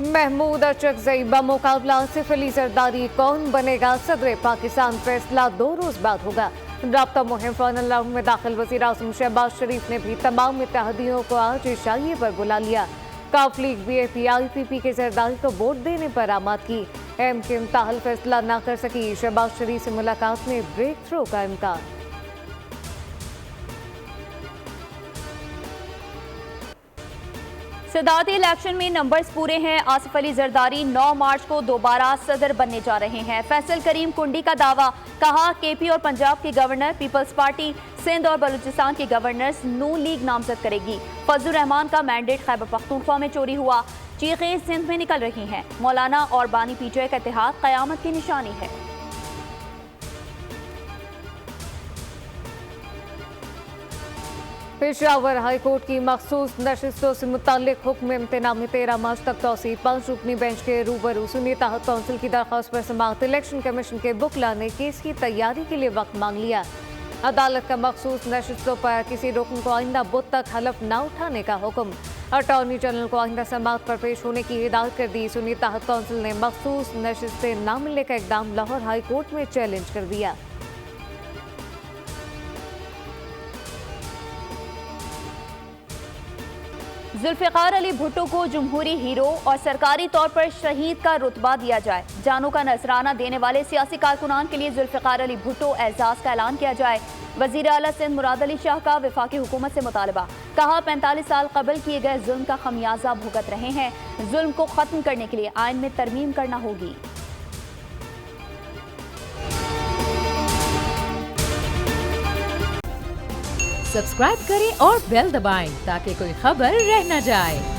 महमूद अचकजई बमुकाबला आसिफ अली जरदारी कौन बनेगा सदर पाकिस्तान, फैसला 2 रोज बाद होगा। राब्ता मुहिम फाइनल राउंड में दाखिल वज़ीर आज़म शहबाज शरीफ ने भी तमाम इत्तेहादियों को आज इशाइये पर बुला लिया। काफ लीग BAP IPP के जरदारी को वोट देने पर आमाद की। MKM ताहल फैसला न कर सकी, शहबाज शरीफ से मुलाकात में ब्रेक थ्रू का इम्कान। सदारती इलेक्शन में नंबर्स पूरे हैं। आसिफ अली जरदारी 9 मार्च को दोबारा सदर बनने जा रहे हैं। फैसल करीम कुंडी का दावा, कहा KP और पंजाब की गवर्नर पीपल्स पार्टी, सिंध और बलूचिस्तान की गवर्नर्स नून लीग नामजद करेगी। फजलुर रहमान का मैंडेट खैबर पख्तूनख्वा में चोरी हुआ, चीखें सिंध में निकल रही हैं। मौलाना और बानी PTI का इत्तेहाद कयामत की निशानी है। पेशावर हाई कोर्ट की मखसूस नशिस्तों से मुतालिक हुक्म इम्तना में 13 मार्च तक तौसील। 5 रुकनी बेंच के रूबरू सुन्नी ताहत काउंसिल की दरख्वास्त पर समाअत। इलेक्शन कमीशन के बुकला ने केस की तैयारी के लिए वक्त मांग लिया। अदालत का मखसूस नशिस्तों पर किसी रुकन को आइंदा बुध तक हलफ न उठाने का हुक्म। अटॉर्नी जनरल को आइंदा समाअत पर पेश होने की हिदायत कर दी। सुन्नी ताहत काउंसिल ने मखसूस नशिस्तें न मिलने का इकदाम लाहौर हाई कोर्ट में चैलेंज कर दिया। जुल्फिकार अली भुट्टो को जमहूरी हीरो और सरकारी तौर पर शहीद का रुतबा दिया जाए। जानों का नजराना देने वाले सियासी कारकुनान के लिए जुल्फिकार अली भुट्टो एजाज का ऐलान किया जाए। वजीर आला सिंध मुराद अली शाह का वफाकी हुकूमत से मुतालबा, कहा 45 साल कबल किए गए जुल्म का खमियाजा भुगत रहे हैं। जुल्म को खत्म करने के लिए आइन में तरमीम करना होगी। सब्सक्राइब करें और बेल दबाएं ताकि कोई खबर रह न जाए।